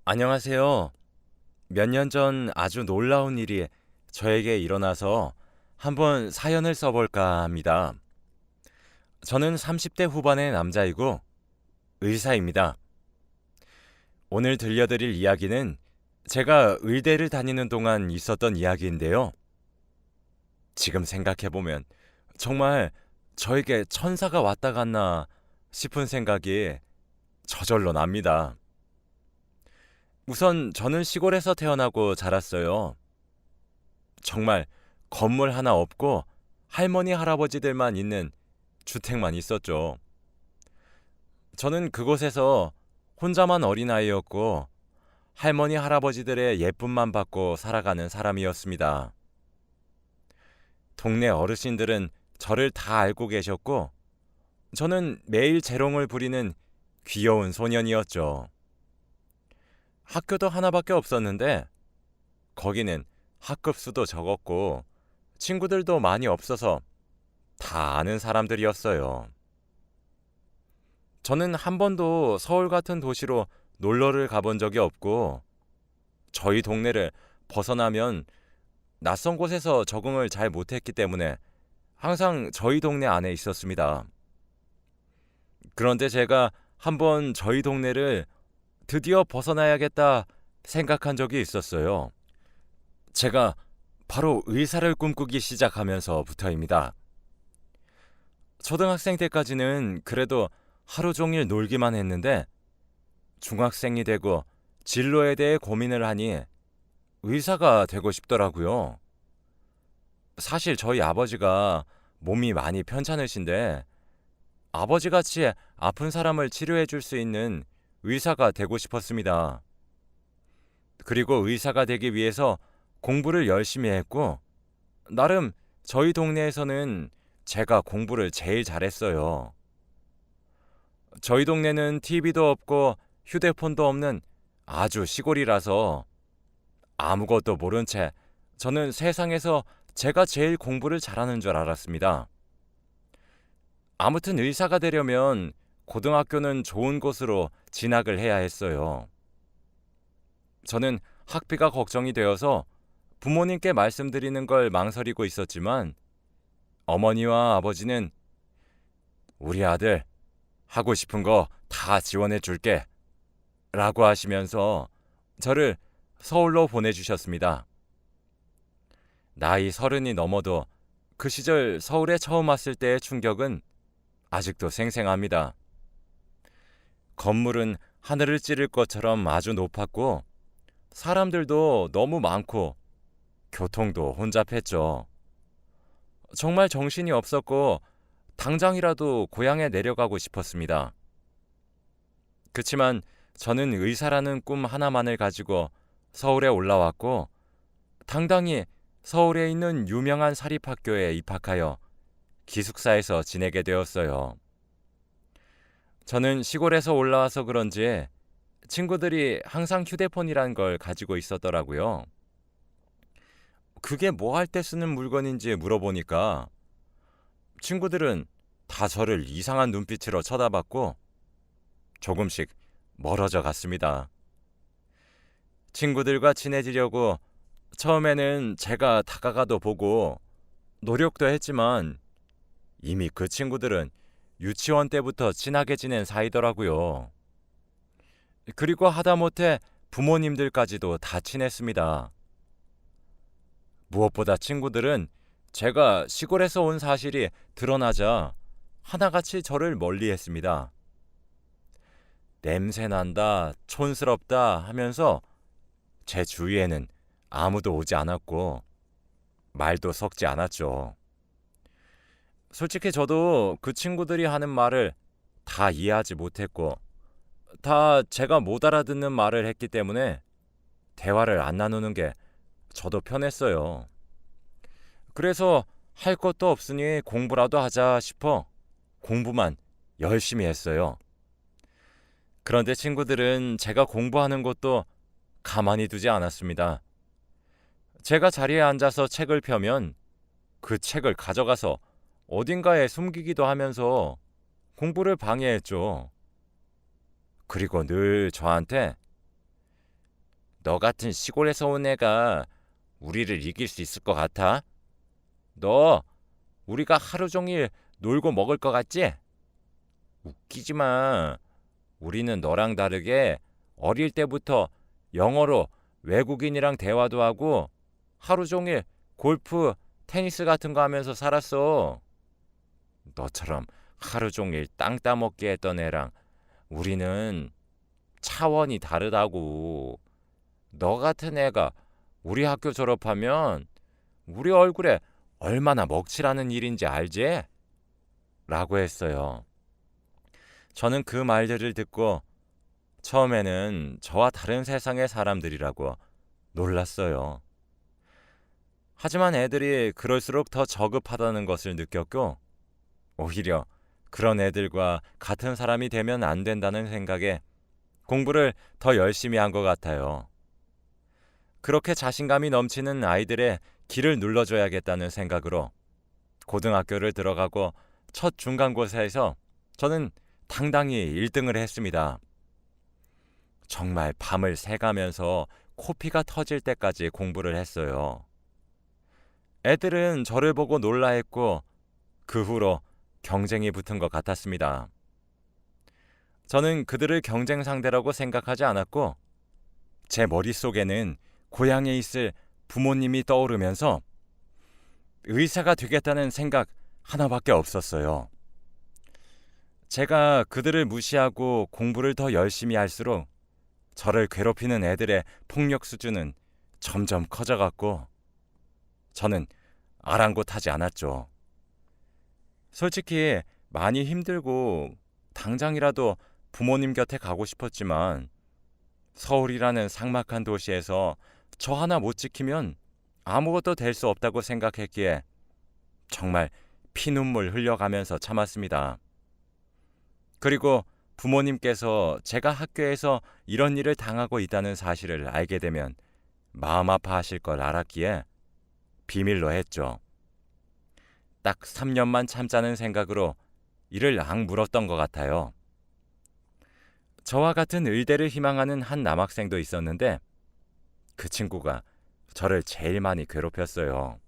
안녕하세요. 몇 년 전 아주 놀라운 일이 저에게 일어나서 한번 사연을 써볼까 합니다. 저는 30대 후반의 남자이고 의사입니다. 오늘 들려드릴 이야기는 제가 의대를 다니는 동안 있었던 이야기인데요. 지금 생각해보면 정말 저에게 천사가 왔다 갔나 싶은 생각이 저절로 납니다. 우선 저는 시골에서 태어나고 자랐어요. 정말 건물 하나 없고 할머니 할아버지들만 있는 주택만 있었죠. 저는 그곳에서 혼자만 어린아이였고 할머니 할아버지들의 예쁨만 받고 살아가는 사람이었습니다. 동네 어르신들은 저를 다 알고 계셨고 저는 매일 재롱을 부리는 귀여운 소년이었죠. 학교도 하나밖에 없었는데 거기는 학급 수도 적었고 친구들도 많이 없어서 다 아는 사람들이었어요. 저는 한 번도 서울 같은 도시로 놀러를 가본 적이 없고 저희 동네를 벗어나면 낯선 곳에서 적응을 잘 못했기 때문에 항상 저희 동네 안에 있었습니다. 그런데 제가 한번 저희 동네를 드디어 벗어나야겠다 생각한 적이 있었어요. 제가 바로 의사를 꿈꾸기 시작하면서부터입니다. 초등학생 때까지는 그래도 하루 종일 놀기만 했는데 중학생이 되고 진로에 대해 고민을 하니 의사가 되고 싶더라고요. 사실 저희 아버지가 몸이 많이 편찮으신데 아버지같이 아픈 사람을 치료해 줄 수 있는 의사가 되고 싶었습니다. 그리고 의사가 되기 위해서 공부를 열심히 했고 나름 저희 동네에서는 제가 공부를 제일 잘했어요. 저희 동네는 TV도 없고 휴대폰도 없는 아주 시골이라서 아무것도 모른 채 저는 세상에서 제가 제일 공부를 잘하는 줄 알았습니다. 아무튼 의사가 되려면 고등학교는 좋은 곳으로 진학을 해야 했어요. 저는 학비가 걱정이 되어서 부모님께 말씀드리는 걸 망설이고 있었지만 어머니와 아버지는 우리 아들 하고 싶은 거 다 지원해 줄게 라고 하시면서 저를 서울로 보내주셨습니다. 나이 30이 넘어도 그 시절 서울에 처음 왔을 때의 충격은 아직도 생생합니다. 건물은 하늘을 찌를 것처럼 아주 높았고 사람들도 너무 많고 교통도 혼잡했죠. 정말 정신이 없었고 당장이라도 고향에 내려가고 싶었습니다. 그치만 저는 의사라는 꿈 하나만을 가지고 서울에 올라왔고 당당히 서울에 있는 유명한 사립학교에 입학하여 기숙사에서 지내게 되었어요. 저는 시골에서 올라와서 그런지 친구들이 항상 휴대폰이란 걸 가지고 있었더라고요. 그게 뭐 할 때 쓰는 물건인지 물어보니까 친구들은 다 저를 이상한 눈빛으로 쳐다봤고 조금씩 멀어져 갔습니다. 친구들과 친해지려고 처음에는 제가 다가가도 보고 노력도 했지만 이미 그 친구들은 유치원 때부터 친하게 지낸 사이더라고요. 그리고 하다못해 부모님들까지도 다 친했습니다. 무엇보다 친구들은 제가 시골에서 온 사실이 드러나자 하나같이 저를 멀리했습니다. 냄새난다, 촌스럽다 하면서 제 주위에는 아무도 오지 않았고 말도 섞지 않았죠. 솔직히 저도 그 친구들이 하는 말을 다 이해하지 못했고 다 제가 못 알아듣는 말을 했기 때문에 대화를 안 나누는 게 저도 편했어요. 그래서 할 것도 없으니 공부라도 하자 싶어 공부만 열심히 했어요. 그런데 친구들은 제가 공부하는 것도 가만히 두지 않았습니다. 제가 자리에 앉아서 책을 펴면 그 책을 가져가서 어딘가에 숨기기도 하면서 공부를 방해했죠. 그리고 늘 저한테 너 같은 시골에서 온 애가 우리를 이길 수 있을 것 같아? 너 우리가 하루 종일 놀고 먹을 것 같지? 웃기지 마. 우리는 너랑 다르게 어릴 때부터 영어로 외국인이랑 대화도 하고 하루 종일 골프, 테니스 같은 거 하면서 살았어. 너처럼 하루 종일 땅 따먹기 했던 애랑 우리는 차원이 다르다고. 너 같은 애가 우리 학교 졸업하면 우리 얼굴에 얼마나 먹칠하는 일인지 알지? 라고 했어요. 저는 그 말들을 듣고 처음에는 저와 다른 세상의 사람들이라고 놀랐어요. 하지만 애들이 그럴수록 더 저급하다는 것을 느꼈고 오히려 그런 애들과 같은 사람이 되면 안 된다는 생각에 공부를 더 열심히 한 것 같아요. 그렇게 자신감이 넘치는 아이들의 길을 눌러줘야겠다는 생각으로 고등학교를 들어가고 첫 중간고사에서 저는 당당히 1등을 했습니다. 정말 밤을 새가면서 코피가 터질 때까지 공부를 했어요. 애들은 저를 보고 놀라했고 그 후로 경쟁이 붙은 것 같았습니다. 저는 그들을 경쟁 상대라고 생각하지 않았고 제 머릿속에는 고향에 있을 부모님이 떠오르면서 의사가 되겠다는 생각 하나밖에 없었어요. 제가 그들을 무시하고 공부를 더 열심히 할수록 저를 괴롭히는 애들의 폭력 수준은 점점 커져갔고 저는 아랑곳하지 않았죠. 솔직히 많이 힘들고 당장이라도 부모님 곁에 가고 싶었지만 서울이라는 삭막한 도시에서 저 하나 못 지키면 아무것도 될 수 없다고 생각했기에 정말 피눈물 흘려가면서 참았습니다. 그리고 부모님께서 제가 학교에서 이런 일을 당하고 있다는 사실을 알게 되면 마음 아파하실 걸 알았기에 비밀로 했죠. 딱 3년만 참자는 생각으로 이를 악물었던 것 같아요. 저와 같은 의대를 희망하는 한 남학생도 있었는데 그 친구가 저를 제일 많이 괴롭혔어요.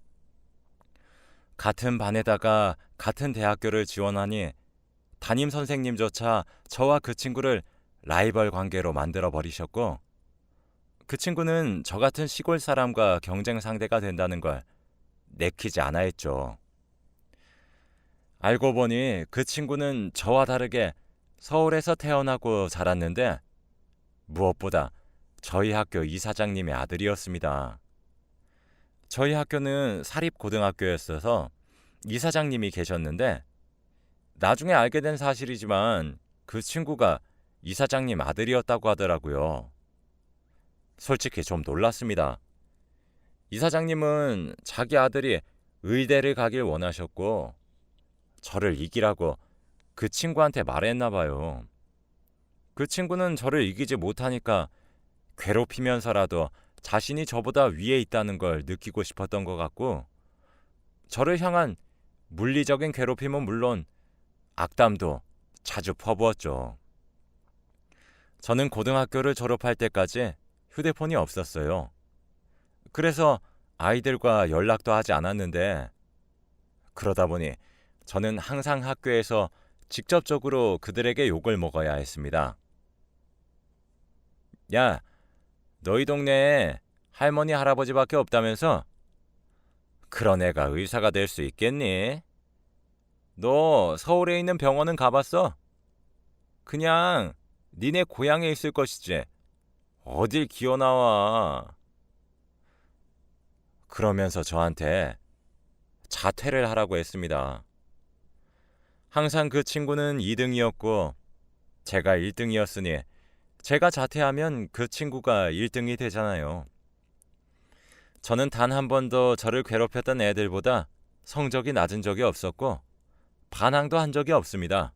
같은 반에다가 같은 대학교를 지원하니 담임 선생님조차 저와 그 친구를 라이벌 관계로 만들어 버리셨고 그 친구는 저 같은 시골 사람과 경쟁 상대가 된다는 걸 내키지 않아 했죠. 알고 보니 그 친구는 저와 다르게 서울에서 태어나고 자랐는데 무엇보다 저희 학교 이사장님의 아들이었습니다. 저희 학교는 사립고등학교였어서 이사장님이 계셨는데 나중에 알게 된 사실이지만 그 친구가 이사장님 아들이었다고 하더라고요. 솔직히 좀 놀랐습니다. 이사장님은 자기 아들이 의대를 가길 원하셨고 저를 이기라고 그 친구한테 말했나 봐요. 그 친구는 저를 이기지 못하니까 괴롭히면서라도 자신이 저보다 위에 있다는 걸 느끼고 싶었던 것 같고 저를 향한 물리적인 괴롭힘은 물론 악담도 자주 퍼부었죠. 저는 고등학교를 졸업할 때까지 휴대폰이 없었어요. 그래서 아이들과 연락도 하지 않았는데 그러다 보니 저는 항상 학교에서 직접적으로 그들에게 욕을 먹어야 했습니다. 야, 너희 동네에 할머니 할아버지밖에 없다면서? 그런 애가 의사가 될 수 있겠니? 너 서울에 있는 병원은 가봤어? 그냥 니네 고향에 있을 것이지. 어딜 기어나와. 그러면서 저한테 자퇴를 하라고 했습니다. 항상 그 친구는 2등이었고 제가 1등이었으니 제가 자퇴하면 그 친구가 1등이 되잖아요. 저는 단 한 번도 저를 괴롭혔던 애들보다 성적이 낮은 적이 없었고 반항도 한 적이 없습니다.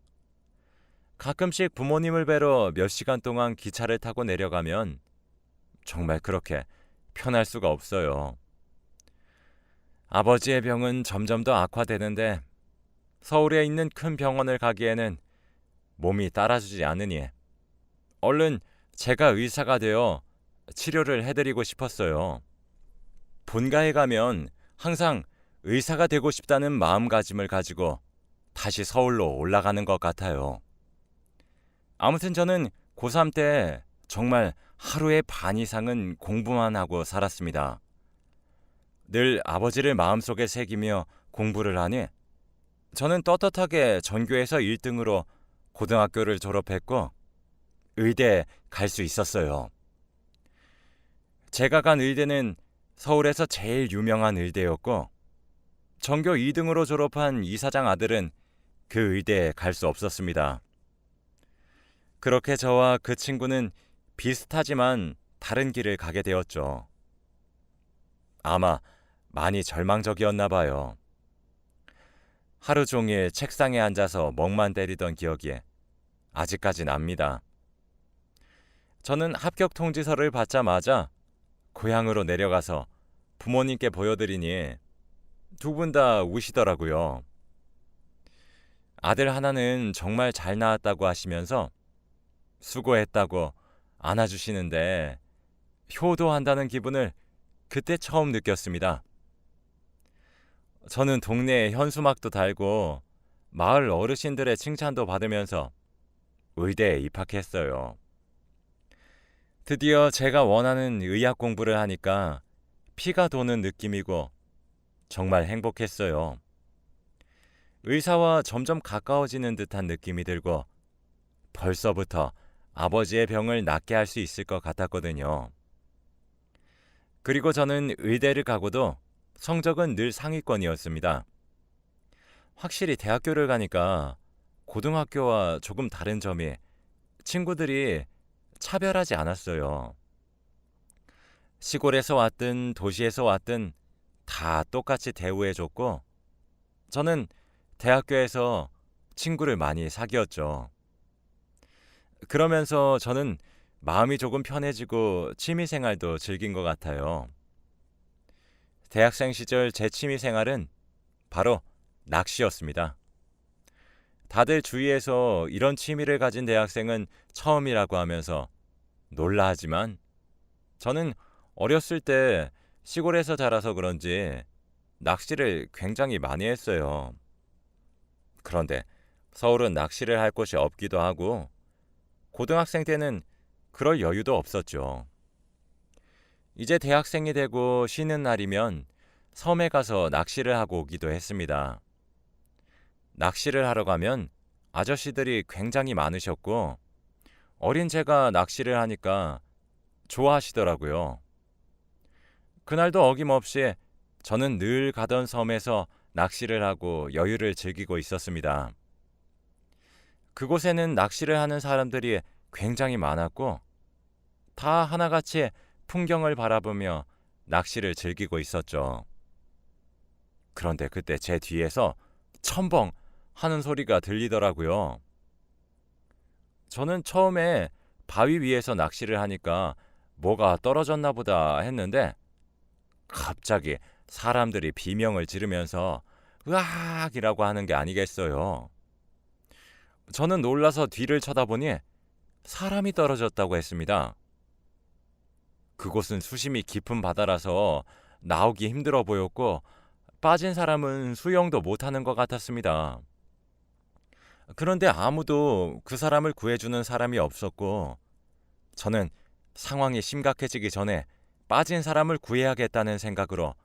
가끔씩 부모님을 뵈러 몇 시간 동안 기차를 타고 내려가면 정말 그렇게 편할 수가 없어요. 아버지의 병은 점점 더 악화되는데 서울에 있는 큰 병원을 가기에는 몸이 따라주지 않으니 얼른 제가 의사가 되어 치료를 해드리고 싶었어요. 본가에 가면 항상 의사가 되고 싶다는 마음가짐을 가지고 다시 서울로 올라가는 것 같아요. 아무튼 저는 고3 때 정말 하루의 반 이상은 공부만 하고 살았습니다. 늘 아버지를 마음속에 새기며 공부를 하니 저는 떳떳하게 전교에서 1등으로 고등학교를 졸업했고 의대에 갈 수 있었어요. 제가 간 의대는 서울에서 제일 유명한 의대였고 전교 2등으로 졸업한 이사장 아들은 그 의대에 갈 수 없었습니다. 그렇게 저와 그 친구는 비슷하지만 다른 길을 가게 되었죠. 아마 많이 절망적이었나 봐요. 하루 종일 책상에 앉아서 멍만 때리던 기억이 아직까지 납니다. 저는 합격 통지서를 받자마자 고향으로 내려가서 부모님께 보여드리니 두 분 다 우시더라고요. 아들 하나는 정말 잘 나왔다고 하시면서 수고했다고 안아주시는데 효도한다는 기분을 그때 처음 느꼈습니다. 저는 동네에 현수막도 달고 마을 어르신들의 칭찬도 받으면서 의대에 입학했어요. 드디어 제가 원하는 의학 공부를 하니까 피가 도는 느낌이고 정말 행복했어요. 의사와 점점 가까워지는 듯한 느낌이 들고 벌써부터 아버지의 병을 낫게 할 수 있을 것 같았거든요. 그리고 저는 의대를 가고도 성적은 늘 상위권이었습니다. 확실히 대학교를 가니까 고등학교와 조금 다른 점이 친구들이 차별하지 않았어요. 시골에서 왔든 도시에서 왔든 다 똑같이 대우해줬고 저는 대학교에서 친구를 많이 사귀었죠. 그러면서 저는 마음이 조금 편해지고 취미생활도 즐긴 것 같아요. 대학생 시절 제 취미생활은 바로 낚시였습니다. 다들 주위에서 이런 취미를 가진 대학생은 처음이라고 하면서 놀라하지만 저는 어렸을 때 시골에서 자라서 그런지 낚시를 굉장히 많이 했어요. 그런데 서울은 낚시를 할 곳이 없기도 하고 고등학생 때는 그럴 여유도 없었죠. 이제 대학생이 되고 쉬는 날이면 섬에 가서 낚시를 하고 오기도 했습니다. 낚시를 하러 가면 아저씨들이 굉장히 많으셨고 어린 제가 낚시를 하니까 좋아하시더라고요. 그날도 어김없이 저는 늘 가던 섬에서 낚시를 하고 여유를 즐기고 있었습니다. 그곳에는 낚시를 하는 사람들이 굉장히 많았고 다 하나같이 풍경을 바라보며 낚시를 즐기고 있었죠. 그런데 그때 제 뒤에서 첨벙 하는 소리가 들리더라고요. 저는 처음에 바위 위에서 낚시를 하니까 뭐가 떨어졌나 보다 했는데 갑자기 사람들이 비명을 지르면서 으악이라고 하는 게 아니겠어요. 저는 놀라서 뒤를 쳐다보니 사람이 떨어졌다고 했습니다. 그곳은 수심이 깊은 바다라서 나오기 힘들어 보였고 빠진 사람은 수영도 못하는 것 같았습니다. 그런데 아무도 그 사람을 구해주는 사람이 없었고 저는 상황이 심각해지기 전에 빠진 사람을 구해야겠다는 생각으로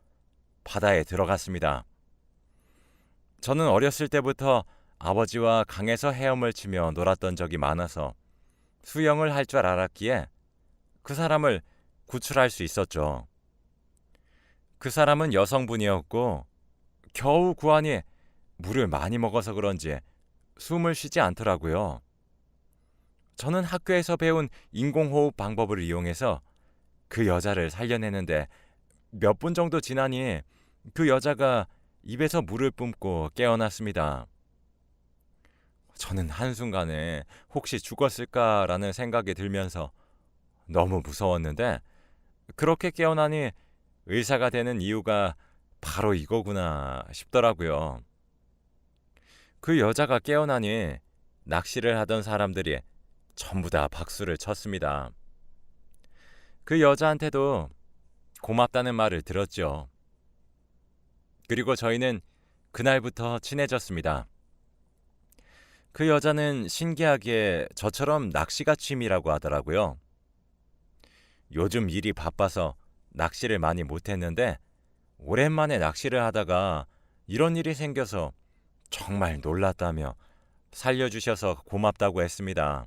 바다에 들어갔습니다. 저는 어렸을 때부터 아버지와 강에서 헤엄을 치며 놀았던 적이 많아서 수영을 할 줄 알았기에 그 사람을 구출할 수 있었죠. 그 사람은 여성분이었고 겨우 구하니 물을 많이 먹어서 그런지 숨을 쉬지 않더라고요. 저는 학교에서 배운 인공호흡 방법을 이용해서 그 여자를 살려내는데 몇 분 정도 지나니 그 여자가 입에서 물을 뿜고 깨어났습니다. 저는 한순간에 혹시 죽었을까라는 생각이 들면서 너무 무서웠는데 그렇게 깨어나니 의사가 되는 이유가 바로 이거구나 싶더라고요. 그 여자가 깨어나니 낚시를 하던 사람들이 전부 다 박수를 쳤습니다. 그 여자한테도 고맙다는 말을 들었죠. 그리고 저희는 그날부터 친해졌습니다. 그 여자는 신기하게 저처럼 낚시가 취미라고 하더라고요. 요즘 일이 바빠서 낚시를 많이 못했는데 오랜만에 낚시를 하다가 이런 일이 생겨서 정말 놀랐다며 살려주셔서 고맙다고 했습니다.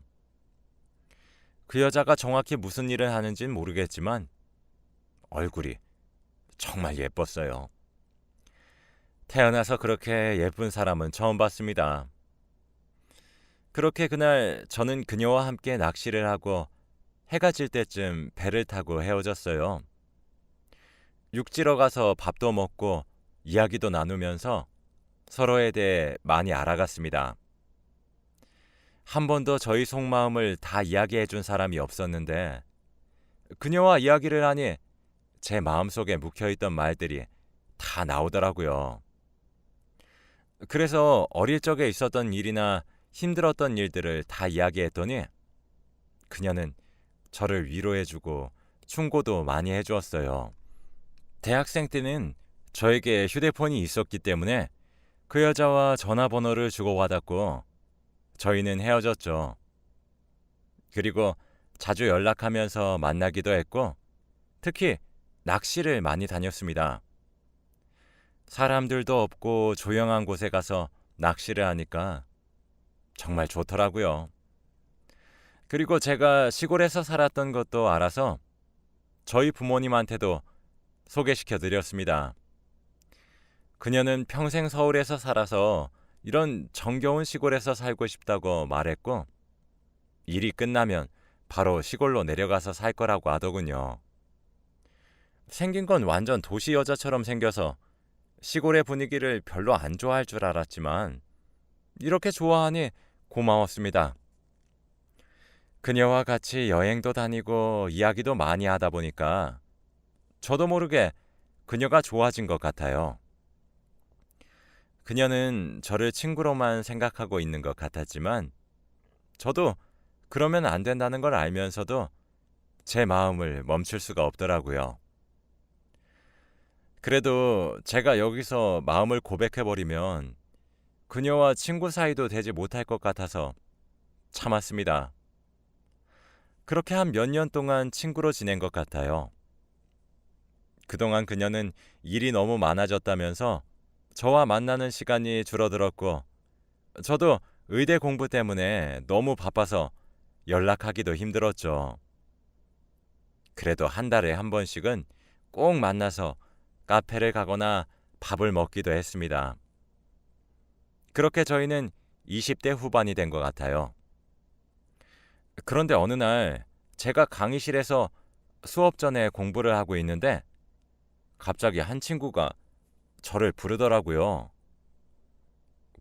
그 여자가 정확히 무슨 일을 하는진 모르겠지만 얼굴이 정말 예뻤어요. 태어나서 그렇게 예쁜 사람은 처음 봤습니다. 그렇게 그날 저는 그녀와 함께 낚시를 하고 해가 질 때쯤 배를 타고 헤어졌어요. 육지로 가서 밥도 먹고 이야기도 나누면서 서로에 대해 많이 알아갔습니다. 한 번도 저희 속마음을 다 이야기해 준 사람이 없었는데 그녀와 이야기를 하니 제 마음속에 묵혀있던 말들이 다 나오더라고요. 그래서 어릴 적에 있었던 일이나 힘들었던 일들을 다 이야기했더니 그녀는 저를 위로해주고 충고도 많이 해주었어요. 대학생 때는 저에게 휴대폰이 있었기 때문에 그 여자와 전화번호를 주고받았고 저희는 헤어졌죠. 그리고 자주 연락하면서 만나기도 했고 특히 낚시를 많이 다녔습니다. 사람들도 없고 조용한 곳에 가서 낚시를 하니까 정말 좋더라고요. 그리고 제가 시골에서 살았던 것도 알아서 저희 부모님한테도 소개시켜 드렸습니다. 그녀는 평생 서울에서 살아서 이런 정겨운 시골에서 살고 싶다고 말했고 일이 끝나면 바로 시골로 내려가서 살 거라고 하더군요. 생긴 건 완전 도시 여자처럼 생겨서 시골의 분위기를 별로 안 좋아할 줄 알았지만 이렇게 좋아하니 고마웠습니다. 그녀와 같이 여행도 다니고 이야기도 많이 하다 보니까 저도 모르게 그녀가 좋아진 것 같아요. 그녀는 저를 친구로만 생각하고 있는 것 같았지만 저도 그러면 안 된다는 걸 알면서도 제 마음을 멈출 수가 없더라고요. 그래도 제가 여기서 마음을 고백해버리면 그녀와 친구 사이도 되지 못할 것 같아서 참았습니다. 그렇게 한 몇 년 동안 친구로 지낸 것 같아요. 그동안 그녀는 일이 너무 많아졌다면서 저와 만나는 시간이 줄어들었고 저도 의대 공부 때문에 너무 바빠서 연락하기도 힘들었죠. 그래도 한 달에 한 번씩은 꼭 만나서 카페를 가거나 밥을 먹기도 했습니다. 그렇게 저희는 20대 후반이 된 것 같아요. 그런데 어느 날 제가 강의실에서 수업 전에 공부를 하고 있는데 갑자기 한 친구가 저를 부르더라고요.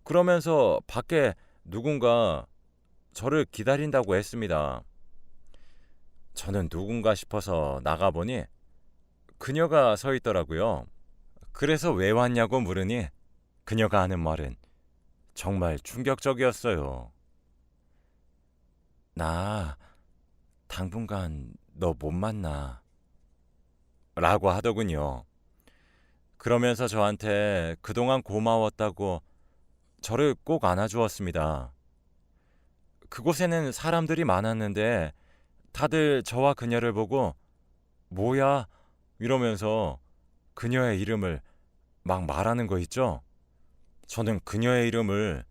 그러면서 밖에 누군가 저를 기다린다고 했습니다. 저는 누군가 싶어서 나가보니 그녀가 서 있더라고요. 그래서 왜 왔냐고 물으니 그녀가 하는 말은 정말 충격적이었어요. 나 당분간 너 못 만나 라고 하더군요. 그러면서 저한테 그동안 고마웠다고 저를 꼭 안아주었습니다. 그곳에는 사람들이 많았는데 다들 저와 그녀를 보고 뭐야 이러면서 그녀의 이름을 막 말하는 거 있죠? 저는 그녀의 이름을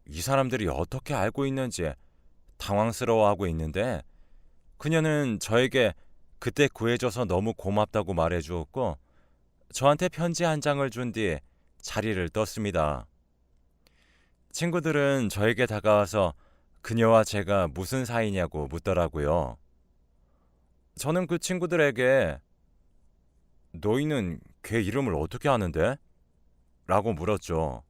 이 사람들이 어떻게 알고 있는지 당황스러워하고 있는데 그녀는 저에게 그때 구해줘서 너무 고맙다고 말해주었고 저한테 편지 한 장을 준 뒤 자리를 떴습니다. 친구들은 저에게 다가와서 그녀와 제가 무슨 사이냐고 묻더라고요. 저는 그 친구들에게 너희는 걔 이름을 어떻게 아는데? 라고 물었죠.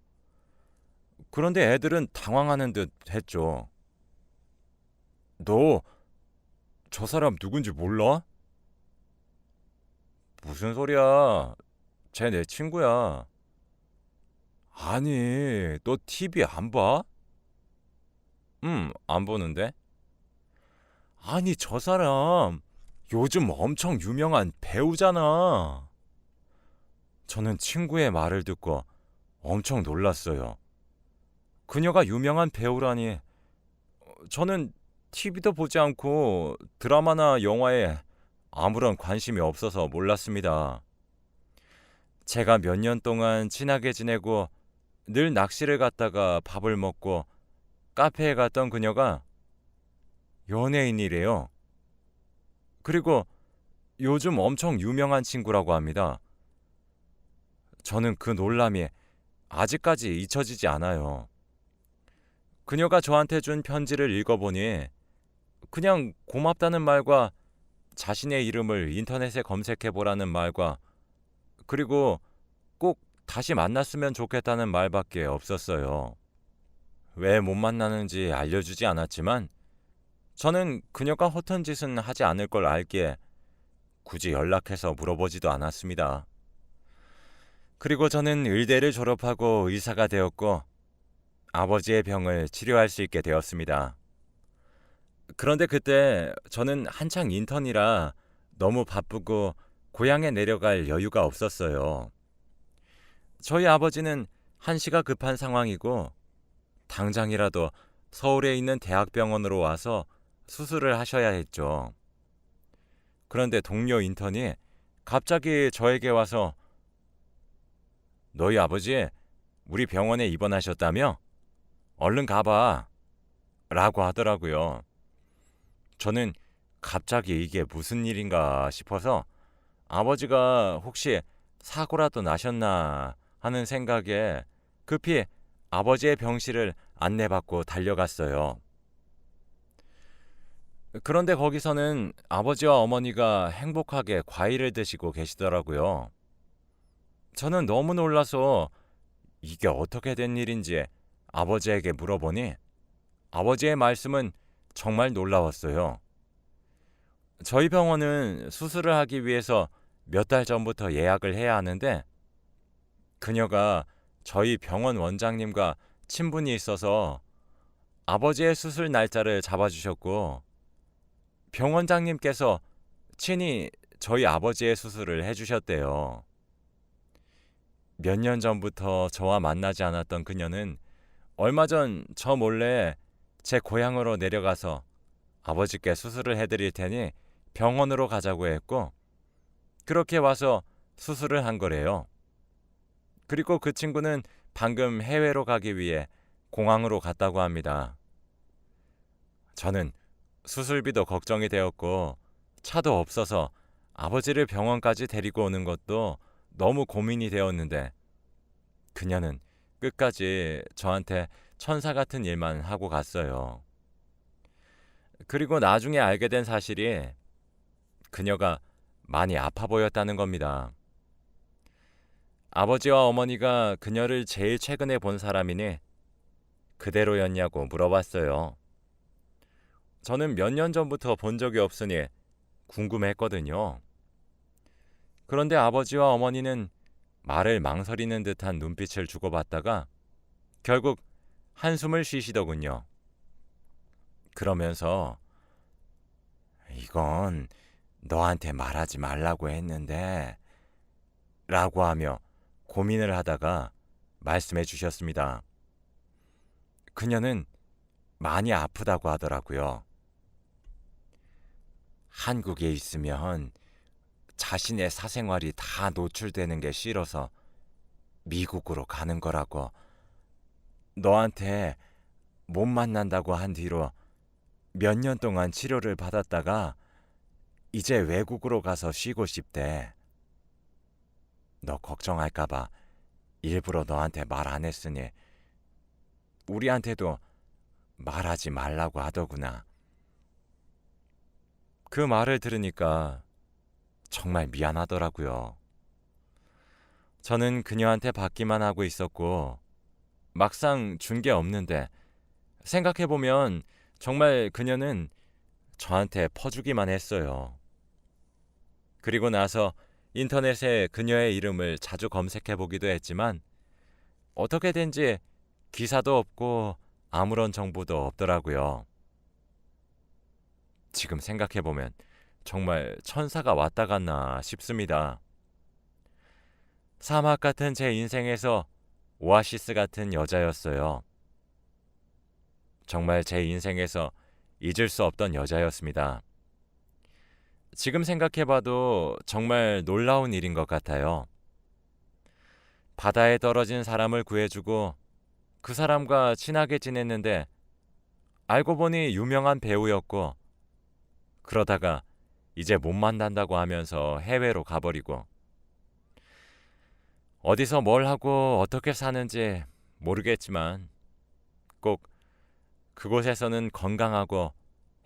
그런데 애들은 당황하는 듯 했죠. 너 저 사람 누군지 몰라? 무슨 소리야? 쟤 내 친구야. 아니, 너 TV 안 봐? 안 보는데? 아니, 저 사람 요즘 엄청 유명한 배우잖아. 저는 친구의 말을 듣고 엄청 놀랐어요. 그녀가 유명한 배우라니. 저는 TV도 보지 않고 드라마나 영화에 아무런 관심이 없어서 몰랐습니다. 제가 몇 년 동안 친하게 지내고 늘 낚시를 갔다가 밥을 먹고 카페에 갔던 그녀가 연예인이래요. 그리고 요즘 엄청 유명한 친구라고 합니다. 저는 그 놀람이 아직까지 잊혀지지 않아요. 그녀가 저한테 준 편지를 읽어보니 그냥 고맙다는 말과 자신의 이름을 인터넷에 검색해보라는 말과 그리고 꼭 다시 만났으면 좋겠다는 말밖에 없었어요. 왜 못 만나는지 알려주지 않았지만 저는 그녀가 허튼 짓은 하지 않을 걸 알기에 굳이 연락해서 물어보지도 않았습니다. 그리고 저는 의대를 졸업하고 의사가 되었고 아버지의 병을 치료할 수 있게 되었습니다. 그런데 그때 저는 한창 인턴이라 너무 바쁘고 고향에 내려갈 여유가 없었어요. 저희 아버지는 한시가 급한 상황이고 당장이라도 서울에 있는 대학병원으로 와서 수술을 하셔야 했죠. 그런데 동료 인턴이 갑자기 저에게 와서 너희 아버지 우리 병원에 입원하셨다며? 얼른 가봐 라고 하더라고요. 저는 갑자기 이게 무슨 일인가 싶어서 아버지가 혹시 사고라도 나셨나 하는 생각에 급히 아버지의 병실을 안내받고 달려갔어요. 그런데 거기서는 아버지와 어머니가 행복하게 과일을 드시고 계시더라고요. 저는 너무 놀라서 이게 어떻게 된 일인지 아버지에게 물어보니 아버지의 말씀은 정말 놀라웠어요. 저희 병원은 수술을 하기 위해서 몇 달 전부터 예약을 해야 하는데 그녀가 저희 병원 원장님과 친분이 있어서 아버지의 수술 날짜를 잡아주셨고 병원장님께서 친히 저희 아버지의 수술을 해주셨대요. 몇 년 전부터 저와 만나지 않았던 그녀는 얼마 전 저 몰래 제 고향으로 내려가서 아버지께 수술을 해드릴 테니 병원으로 가자고 했고 그렇게 와서 수술을 한 거래요. 그리고 그 친구는 방금 해외로 가기 위해 공항으로 갔다고 합니다. 저는 수술비도 걱정이 되었고 차도 없어서 아버지를 병원까지 데리고 오는 것도 너무 고민이 되었는데 그녀는 끝까지 저한테 천사 같은 일만 하고 갔어요. 그리고 나중에 알게 된 사실이 그녀가 많이 아파 보였다는 겁니다. 아버지와 어머니가 그녀를 제일 최근에 본 사람이니 그대로였냐고 물어봤어요. 저는 몇 년 전부터 본 적이 없으니 궁금했거든요. 그런데 아버지와 어머니는 말을 망설이는 듯한 눈빛을 주고받다가 결국 한숨을 쉬시더군요. 그러면서 이건 너한테 말하지 말라고 했는데 라고 하며 고민을 하다가 말씀해 주셨습니다. 그녀는 많이 아프다고 하더라고요. 한국에 있으면 자신의 사생활이 다 노출되는 게 싫어서 미국으로 가는 거라고. 너한테 못 만난다고 한 뒤로 몇 년 동안 치료를 받았다가 이제 외국으로 가서 쉬고 싶대. 너 걱정할까봐 일부러 너한테 말 안 했으니 우리한테도 말하지 말라고 하더구나. 그 말을 들으니까 정말 미안하더라고요. 저는 그녀한테 받기만 하고 있었고 막상 준 게 없는데 생각해보면 정말 그녀는 저한테 퍼주기만 했어요. 그리고 나서 인터넷에 그녀의 이름을 자주 검색해보기도 했지만 어떻게 된지 기사도 없고 아무런 정보도 없더라고요. 지금 생각해보면 정말 천사가 왔다 갔나 싶습니다. 사막 같은 제 인생에서 오아시스 같은 여자였어요. 정말 제 인생에서 잊을 수 없던 여자였습니다. 지금 생각해봐도 정말 놀라운 일인 것 같아요. 바다에 떨어진 사람을 구해주고 그 사람과 친하게 지냈는데 알고 보니 유명한 배우였고, 그러다가 이제 못 만난다고 하면서 해외로 가버리고, 어디서 뭘 하고 어떻게 사는지 모르겠지만 꼭 그곳에서는 건강하고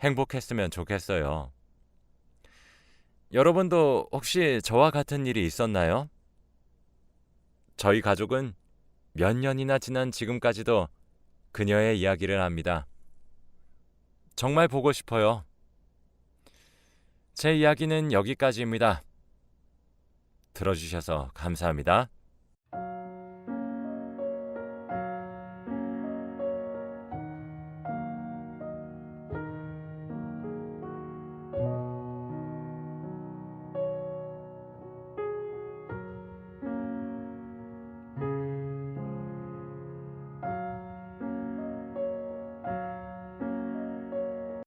행복했으면 좋겠어요. 여러분도 혹시 저와 같은 일이 있었나요? 저희 가족은 몇 년이나 지난 지금까지도 그녀의 이야기를 합니다. 정말 보고 싶어요. 제 이야기는 여기까지입니다. 들어주셔서 감사합니다.